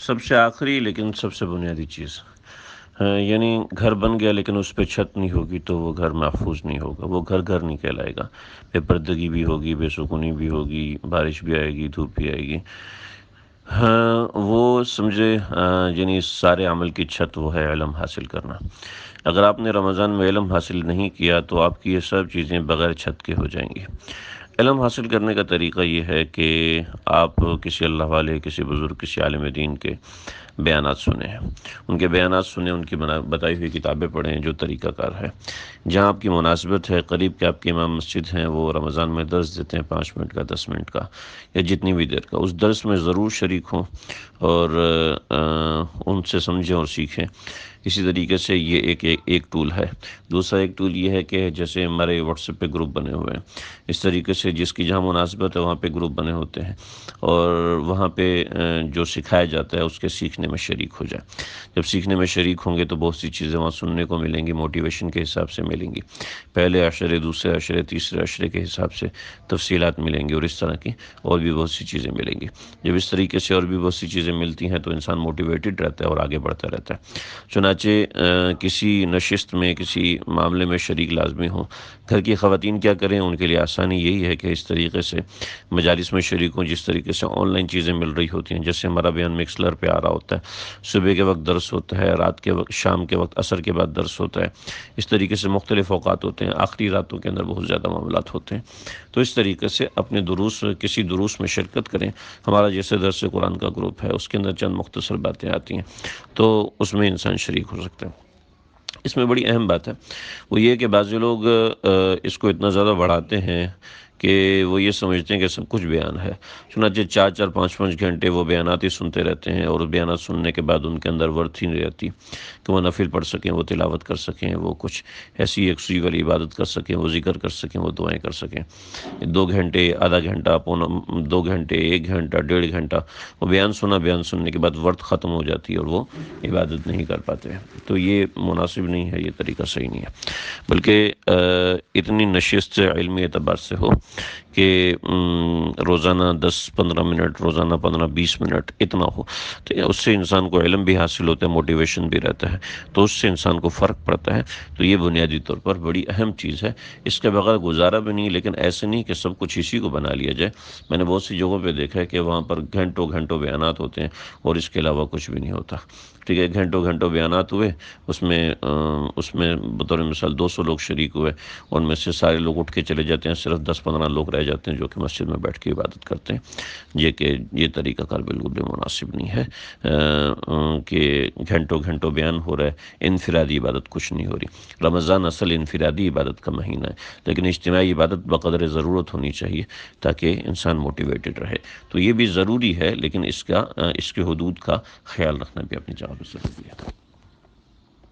سب سے آخری لیکن سب سے بنیادی چیز یعنی گھر بن گیا لیکن اس پہ چھت نہیں ہوگی تو وہ گھر محفوظ نہیں ہوگا، وہ گھر گھر نہیں کہلائے گا، بے پردگی بھی ہوگی، بے سکونی بھی ہوگی، بارش بھی آئے گی، دھوپ بھی آئے گی۔ ہاں وہ سمجھے یعنی سارے عمل کی چھت وہ ہے علم حاصل کرنا۔ اگر آپ نے رمضان میں علم حاصل نہیں کیا تو آپ کی یہ سب چیزیں بغیر چھت کے ہو جائیں گی۔ علم حاصل کرنے کا طریقہ یہ ہے کہ آپ کسی اللہ والے، کسی بزرگ، کسی عالم دین کے بیانات سنیں، ان کے بیانات سنیں، ان کی بتائی ہوئی کتابیں پڑھیں جو طریقہ کار ہے۔ جہاں آپ کی مناسبت ہے، قریب کے آپ کے امام مسجد ہیں، وہ رمضان میں درس دیتے ہیں 5 منٹ کا، 10 منٹ کا یا جتنی بھی دیر کا، اس درس میں ضرور شریک ہوں اور ان سے سمجھیں اور سیکھیں۔ اسی طریقے سے یہ ایک ٹول ہے۔ دوسرا ایک ٹول یہ ہے کہ جیسے ہمارے واٹس ایپ پہ گروپ بنے ہوئے ہیں، اس طریقے سے جس کی جہاں مناسبت ہے وہاں پہ گروپ بنے ہوتے ہیں اور وہاں پہ جو سکھایا جاتا ہے اس کے سیکھنے میں شریک ہو جائیں۔ جب سیکھنے میں شریک ہوں گے تو بہت سی چیزیں وہاں سننے کو ملیں گی، موٹیویشن کے حساب سے ملیں گی، پہلے عشرے، دوسرے عشرے، تیسرے عشرے کے حساب سے تفصیلات ملیں گی اور اس طرح کی اور بھی بہت سی چیزیں ملیں گی۔ جب اس طریقے سے اور بھی بہت سی چیزیں ملتی ہیں تو انسان موٹیویٹڈ رہتا ہے اور آگے بڑھتا رہتا ہے۔ چنانچہ کسی نشست میں، کسی معاملے میں شریک لازمی ہوں۔ گھر کی خواتین کیا کریں؟ ان کے لیے آسانی یہی ہے کہ اس طریقے سے مجالس میں شریک ہوں، جس طریقے سے آن لائن چیزیں مل رہی ہوتی ہیں، جیسے ہمارا بیان مکسلر پہ آ رہا ہوتا ہے، صبح کے وقت درس ہوتا ہے، رات کے وقت، شام کے وقت، عصر کے بعد درس ہوتا ہے، اس طریقے سے مختلف اوقات ہوتے ہیں، آخری راتوں کے اندر بہت زیادہ معاملات ہوتے ہیں۔ تو اس طریقے سے اپنے دروس، کسی دروس میں شرکت کریں۔ ہمارا جیسے درس قرآن کا گروپ ہے، اس کے اندر چند مختصر باتیں آتی ہیں تو اس میں انسان شریک ہو سکتا ہے۔ اس میں بڑی اہم بات ہے وہ یہ کہ بعض لوگ اس کو اتنا زیادہ بڑھاتے ہیں کہ وہ یہ سمجھتے ہیں کہ سب کچھ بیان ہے، چنانچہ 4 5 5 گھنٹے وہ بیانات ہی سنتے رہتے ہیں اور بیانات سننے کے بعد ان کے اندر ورتھ ہی نہیں رہتی کہ وہ نفل پڑھ سکیں، وہ تلاوت کر سکیں، وہ کچھ ایسی یکسوئی والی عبادت کر سکیں، وہ ذکر کر سکیں، وہ دعائیں کر سکیں۔ 2 گھنٹے، آدھا گھنٹہ، 2 گھنٹے، 1 گھنٹہ، 1.5 گھنٹہ وہ بیان سنا، بیان سننے کے بعد ورت ختم ہو جاتی ہے اور وہ عبادت نہیں کر پاتے۔ تو یہ مناسب نہیں ہے، یہ طریقہ صحیح نہیں ہے، بلکہ اتنی نشست علمی اعتبار سے ہو کہ روزانہ 10-15 منٹ، روزانہ 15-20 منٹ اتنا ہو تو اس سے انسان کو علم بھی حاصل ہوتا ہے، موٹیویشن بھی رہتا ہے، تو اس سے انسان کو فرق پڑتا ہے۔ تو یہ بنیادی طور پر بڑی اہم چیز ہے، اس کے بغیر گزارا بھی نہیں، لیکن ایسے نہیں کہ سب کچھ اسی کو بنا لیا جائے۔ میں نے بہت سی جگہوں پہ دیکھا ہے کہ وہاں پر گھنٹوں گھنٹوں بیانات ہوتے ہیں اور اس کے علاوہ کچھ بھی نہیں ہوتا۔ ٹھیک ہے، گھنٹوں گھنٹوں بیانات ہوئے، اس میں بطور مثال 200 لوگ شریک ہوئے، ان میں سے سارے لوگ اٹھ کے چلے جاتے ہیں، صرف 10-15 لوگ رہ جاتے ہیں جو کہ مسجد میں بیٹھ کے عبادت کرتے ہیں۔ یہ طریقہ کار بالکل بھی مناسب نہیں ہے کہ گھنٹوں گھنٹوں بیان ہو رہا ہے، انفرادی عبادت کچھ نہیں ہو رہی۔ رمضان اصل انفرادی عبادت کا مہینہ ہے، لیکن اجتماعی عبادت بقدر ضرورت ہونی چاہیے تاکہ انسان موٹیویٹڈ رہے۔ تو یہ بھی ضروری ہے، لیکن اس کے حدود کا خیال رکھنا بھی اپنی جگہ پر ضروری ہے۔